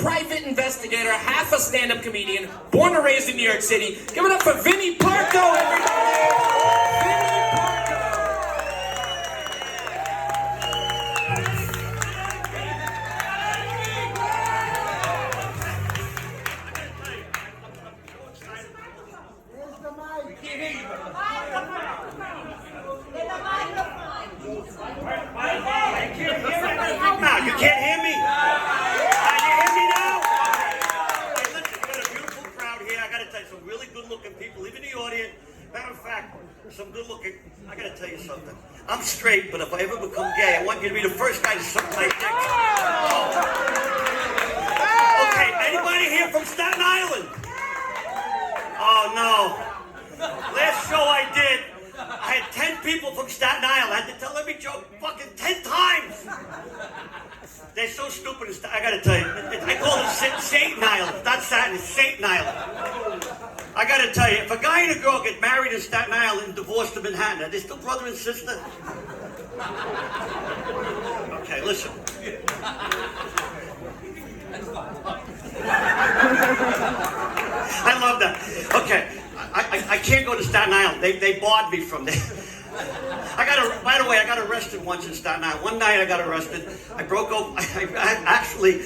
private investigator, half a stand-up comedian, born and raised in New York City. Give it up for Vinnie Parco, everybody! Vinnie Parco! You can't hear me? Can you hear me now? Hey, listen, we got a beautiful crowd here. I got to tell you, some really good-looking people, even the audience. Matter of fact, some good-looking. I got to tell you something. I'm straight, but if I ever become gay, I want you to be the first guy to suck my dick. Okay, anybody here from Staten Island? Oh no. Last show I did, I had 10 people from Staten Island. I had to tell every joke fucking 10 times. They're so stupid. I gotta tell you, I call it Satan Island. Not Staten, it's Satan Island. I gotta tell you, if a guy and a girl get married in Staten Island and divorced in Manhattan, are they still brother and sister? Okay, listen. I love that. Okay, I can't go to Staten Island. They barred me from there. By the way, I got arrested once in Staten Island. One night I got arrested. I broke open, I actually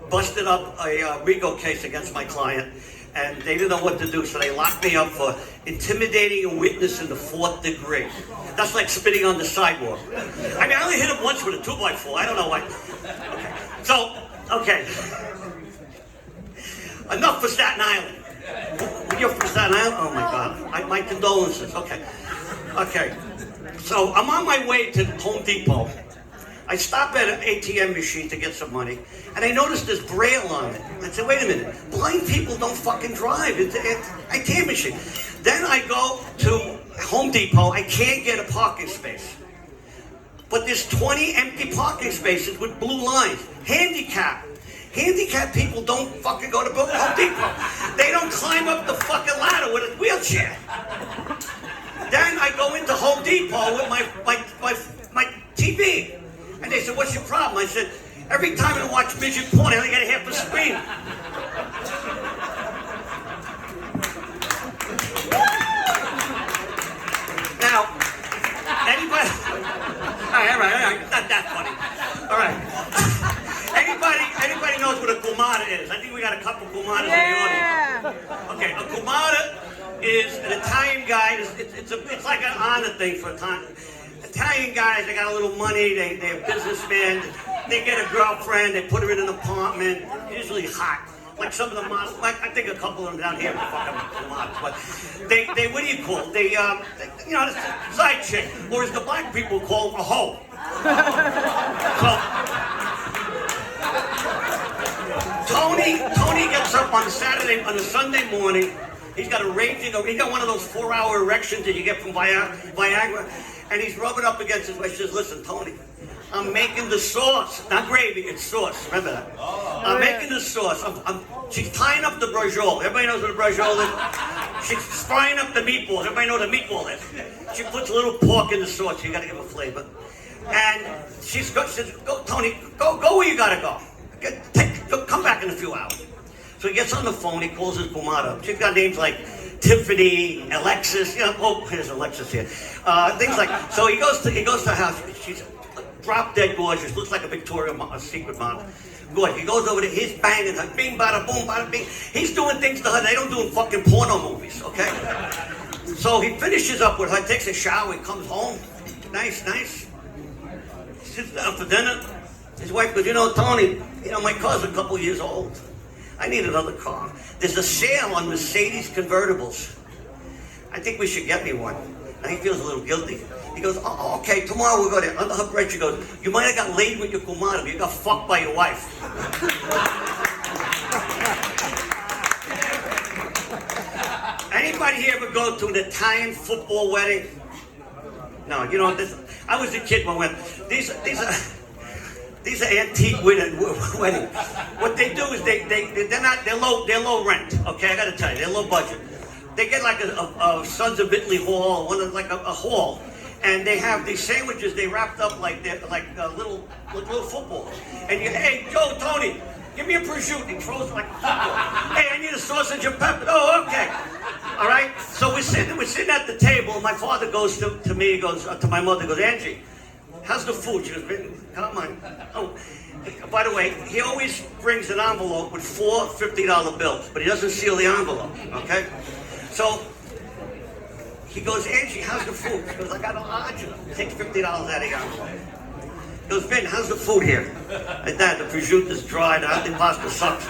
busted up a RICO case against my client, and they didn't know what to do, so they locked me up for intimidating a witness in the 4th degree. That's like spitting on the sidewalk. I mean, I only hit him once with a 2x4. I don't know why. Okay. So, okay. Enough for Staten Island. You're from Staten Island? Oh my God. My condolences. Okay. Okay. So I'm on my way to Home Depot. I stop at an ATM machine to get some money, and I noticed this braille on it. I said, wait a minute, blind people don't fucking drive. It's an ATM machine. Then I go to Home Depot. I can't get a parking space. But there's 20 empty parking spaces with blue lines. Handicapped people don't fucking go to Home Depot. They don't climb up the fucking ladder with a wheelchair. Then I go into Home Depot with my TV. And they said, what's your problem? I said, every time I watch midget porn, I only get half a screen. Now, anybody... All right, not that funny. All right. Anybody knows what a kumada is? I think we got a couple kumadas in the audience. Okay, a kumada is an Italian guy. It's like an honor thing for Italian guys. They got a little money. They're businessmen. They get a girlfriend. They put her in an apartment. Usually hot. Like some of the models. Like I think a couple of them down here are fucking models. But they what do you call it? They you know, the side chick, or as the black people call them, a hoe. So Tony gets up on a Sunday morning. He's got a raging, he got one of those 4-hour erections that you get from Viagra, and he's rubbing up against his wife. He says, listen, Tony, I'm making the sauce. Not gravy, it's sauce. Remember that. I'm making the sauce. She's tying up the braciole. Everybody knows what a braciole is? She's frying up the meatballs. Everybody knows what a meatball is. She puts a little pork in the sauce. You got to give it flavor. And she says, go, Tony, go where you got to go. Come back in a few hours. So he gets on the phone, he calls his kumada. She's got names like Tiffany, Alexis, you know, oh, here's Alexis here. Things like, so he goes to her house. She's drop dead gorgeous, looks like a Victoria's Secret model. Good, he goes over there, he's banging her, bing, bada, boom, bada, bing. He's doing things to her they don't do in fucking porno movies, okay? So he finishes up with her, takes a shower, he comes home. Nice. Sits down for dinner. His wife goes, you know, Tony, you know, my car's a couple years old. I need another car. There's a sale on Mercedes convertibles. I think we should get me one. Now he feels a little guilty. He goes, oh, okay, tomorrow we'll go there. Under her breath, she goes, you might have got laid with your kumada, but you got fucked by your wife. Anybody here ever go to an Italian football wedding? No, you know, I was a kid when we went, these are antique weddings. What they do is they're low rent. Okay, I gotta tell you, they're low budget. They get like a Sons of Italy hall, like a hall, and they have these sandwiches. They wrapped up like little footballs. And hey, Joe, Tony, give me a your prosciutto. He throws it like a football. Hey, I need a sausage and pepper. Oh, okay. All right. So we're sitting at the table. My father goes to me. He goes to my mother. He goes, Angie, how's the food? She goes, come on. Oh, by the way, he always brings an envelope with 4 $50 bills, but he doesn't seal the envelope. Okay. So he goes, Angie, how's the food? She goes, I got a large. Takes $50 out of the envelope. He goes, Vin, how's the food here? Like that, the prosciutto's dried out, the pasta sucks.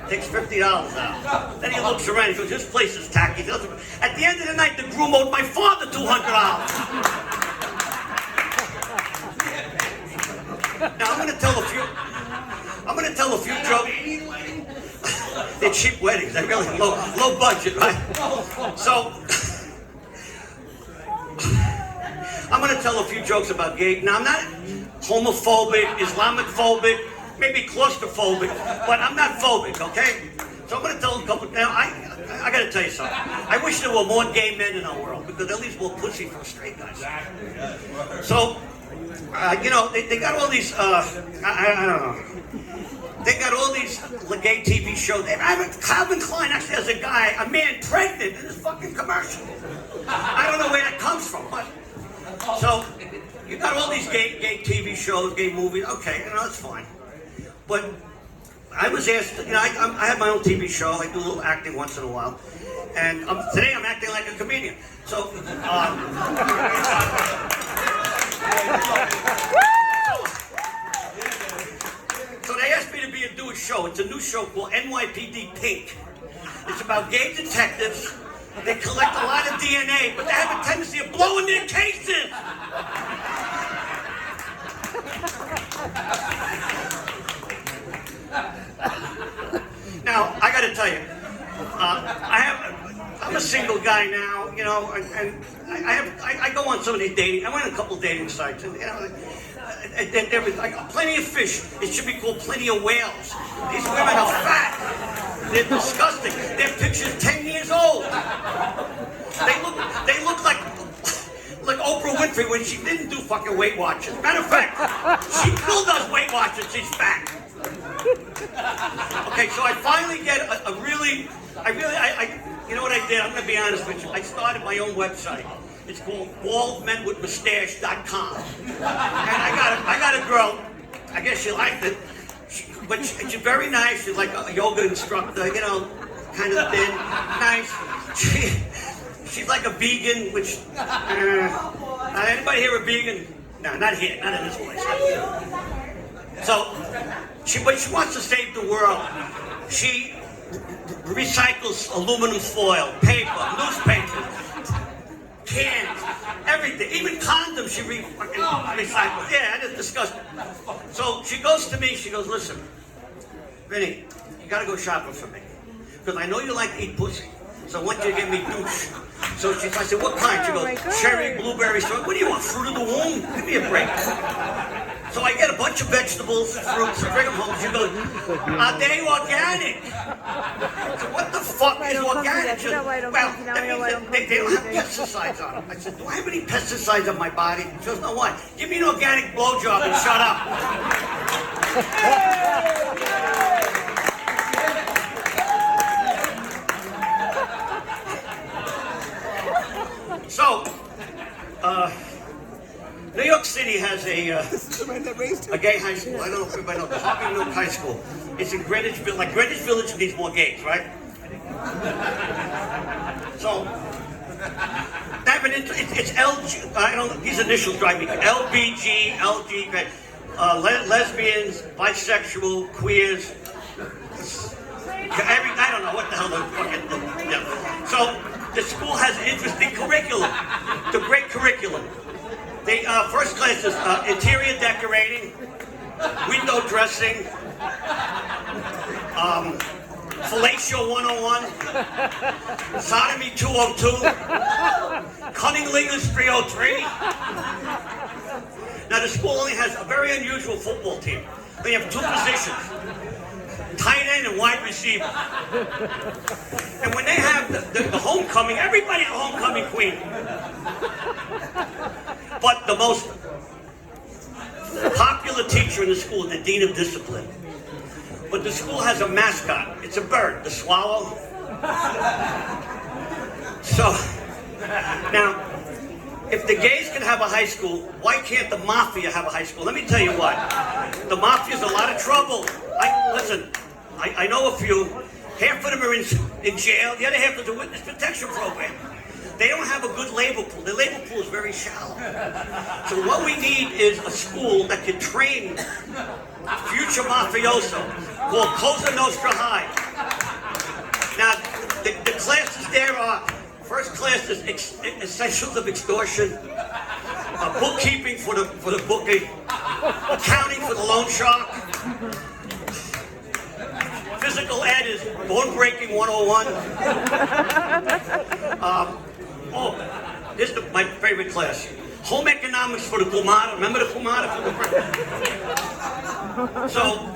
Takes $50 out. Then he looks around, he goes, this place is tacky. At the end of the night, the groom owed my father $200. Now I'm gonna tell a few jokes. They're cheap weddings, they're really low budget, right? So I'm gonna tell a few jokes about gay. Now I'm not homophobic, Islamophobic, maybe claustrophobic, but I'm not phobic, okay? So I'm gonna tell a couple. Now I gotta tell you something. I wish there were more gay men in our world because at least more pussy for straight guys. So you know they got all these. I don't know. They got all these gay TV shows. Calvin Klein actually has a man pregnant in his fucking commercial. I don't know where that comes from, but so you got all these gay TV shows, gay movies. Okay, you know that's fine. But I was asked, you know, I have my own TV show. I do a little acting once in a while, and today I'm acting like a comedian. So, so they asked me to do a show. It's a new show called NYPD Pink. It's about gay detectives. They collect a lot of DNA, but they have a tendency of blowing their cases. Now, I got to tell you, I'm a single guy now, you know, and I go on some of these dating. I went on a couple dating sites, and you know, there was like plenty of fish. It should be called plenty of whales. These women are fat. They're disgusting. Their picture's 10 years old. They look like Oprah Winfrey when she didn't do fucking Weight Watchers. Matter of fact, she still does Weight Watchers. She's fat. Okay, so I finally get you know what I did? I'm gonna be honest with you. I started my own website. It's called baldmenwithmustache.com. And I got a girl, I guess she liked it, but she's very nice. She's like a yoga instructor, you know, kind of thin, nice. She's like a vegan, which, anybody here a vegan? No, not here, not in this place. So, but she wants to save the world. She recycles aluminum foil, paper, newspapers, cans, everything. Even condoms she recycles. Yeah, it's disgusting. So she goes to me, she goes, listen, Vinny, you gotta go shopping for me. Because I know you like to eat pussy. So I want you to get me douche. So I said, what kind? She goes, cherry, blueberry, strawberry. What do you want, fruit of the womb? Give me a break. So I get a bunch of vegetables, fruits, and bring them home. She goes, are they organic? So what the fuck is organic? She goes, well, that means they don't have pesticides on them. I said, do I have any pesticides on my body? She goes, no, what? Give me an organic blowjob and shut up. So, New York City has a gay high school. I don't know if everybody knows. Harvey Milk High School. It's in Greenwich Village. Like Greenwich Village needs more gays, right? So, it's LG. I don't know. These initials drive me. LBG, LG, lesbians, bisexual, queers. I don't know what the hell they're fucking. Yeah. So the school has an interesting curriculum. The great curriculum. The first class is interior decorating, window dressing, fellatio 101, sodomy 202, cunnilingus 303. Now the school only has a very unusual football team. They have two positions, tight end and wide receiver. And when they have the homecoming, everybody at homecoming queen. But the most popular teacher in the school, the dean of discipline. but the school has a mascot. It's a bird, the swallow. So, now, if the gays can have a high school, why can't the mafia have a high school? Let me tell you what. The mafia's a lot of trouble. Listen, I know a few. Half of them are in jail. The other half is a witness protection program. They don't have a good labor pool. The labor pool is very shallow. So what we need is a school that can train future mafioso called Cosa Nostra High. Now, the classes there are, first class is Essentials of Extortion, bookkeeping for the bookie, accounting for the loan shark, physical ed is bone breaking 101. This is my favorite class. Home economics for the Kumara. Remember the Kumara? So,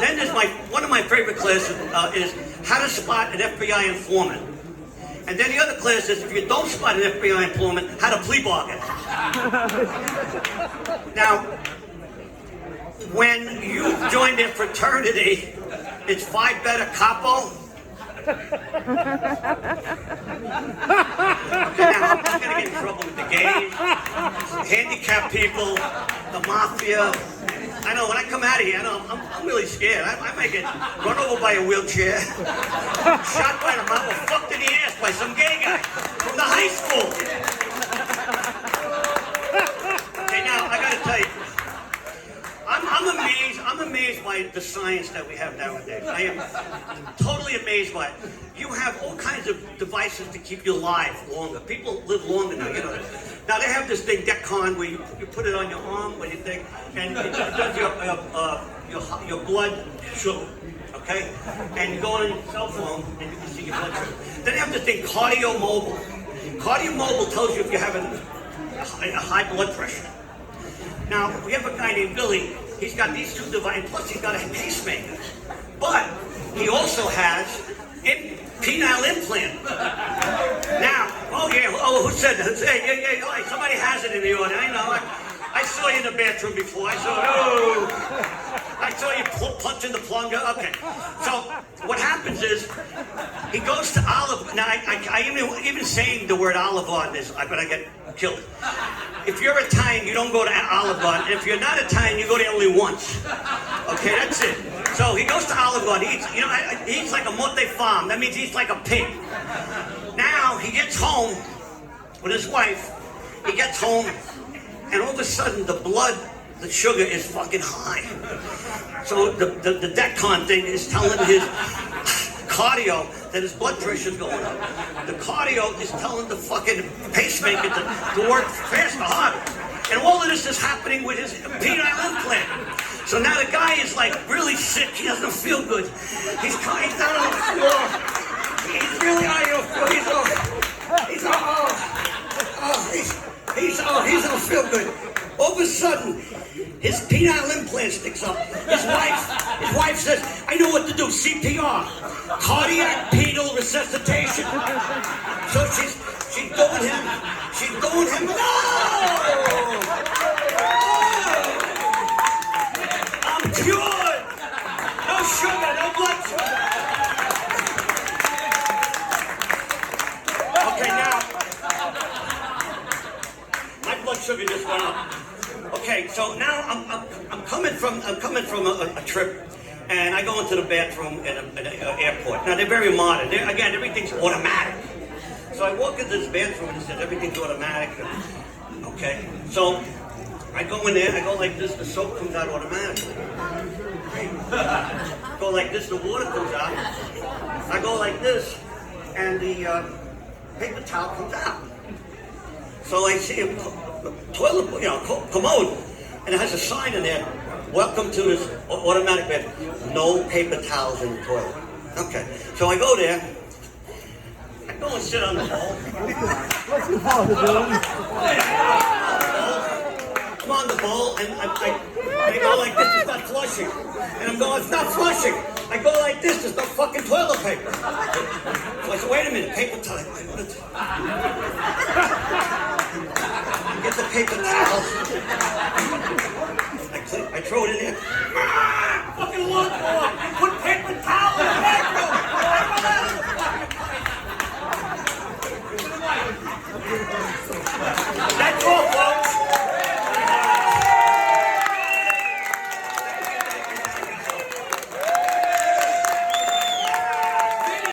then there's one of my favorite classes is how to spot an FBI informant. And then the other class is if you don't spot an FBI informant, how to plea bargain. Now, when you join their fraternity, it's Phi Beta Capo. Okay, now I'm not gonna get in trouble with the gays, handicapped people, the mafia. I know when I come out of here, I know I'm really scared. I might get run over by a wheelchair, shot by the mouth, or fucked in the ass by some gay guy from the high school. Okay, now I gotta tell you, I'm amazed by the science that we have nowadays. I am totally amazed by it. You have all kinds of devices to keep you alive longer. People live longer now, you know. Now they have this thing, Decon, where you put it on your arm, what do you think? And it does your blood sugar, okay? And you go on your cell phone and you can see your blood sugar. Then they have this thing, Cardio Mobile. Cardio Mobile tells you if you're having a high blood pressure. Now, we have a guy named Billy. He's got these two devices, plus he's got a pacemaker. But he also has a penile implant. Now, who said that? Hey, somebody has it in the audience. I know. I saw you in the bathroom before. I saw you punching the plunger. Okay. So what happens is he goes to Olive. Now, I even saying the word Olive Garden is, I bet I get killed. If you're Italian, you don't go to Olive Garden. If you're not Italian, you go there only once. Okay, that's it. So he goes to Olive Garden. He eats like a Monte Farm. That means he eats like a pig. Now he gets home with his wife. He gets home, and all of a sudden the sugar is fucking high. So the Decon thing is telling his cardio that his blood pressure is going up. The cardio is telling the fucking pacemaker to work faster, harder. And all of this is happening with his penile implant. So now the guy is like really sick. He doesn't feel good. He's down on the floor. He's really on your floor. He don't feel good. All of a sudden, his penile implant sticks up. His wife says, I know what to do, CPR. Cardiac penile resuscitation. So she's doing him, no! I'm cured! No sugar, no blood sugar. Okay, now, my blood sugar just went up. Okay, so now I'm coming from a trip, and I go into the bathroom at an airport. Now they're very modern. Again, everything's automatic. So I walk into this bathroom and it says everything's automatic. Okay, so I go in there. I go like this. The soap comes out automatically. Go like this. The water comes out. I go like this, and the paper towel comes out. So I see a toilet, commode, and it has a sign in there, welcome to this automatic bed. No paper towels in the toilet. Okay, so I go there, I go and sit on the bowl. I'm on the bowl, and I go like this, it's not flushing. And I'm going, it's not flushing. I go like this, there's no fucking toilet paper. So I said, wait a minute, paper towel. Get the paper towel. I throw it in there. Fucking water!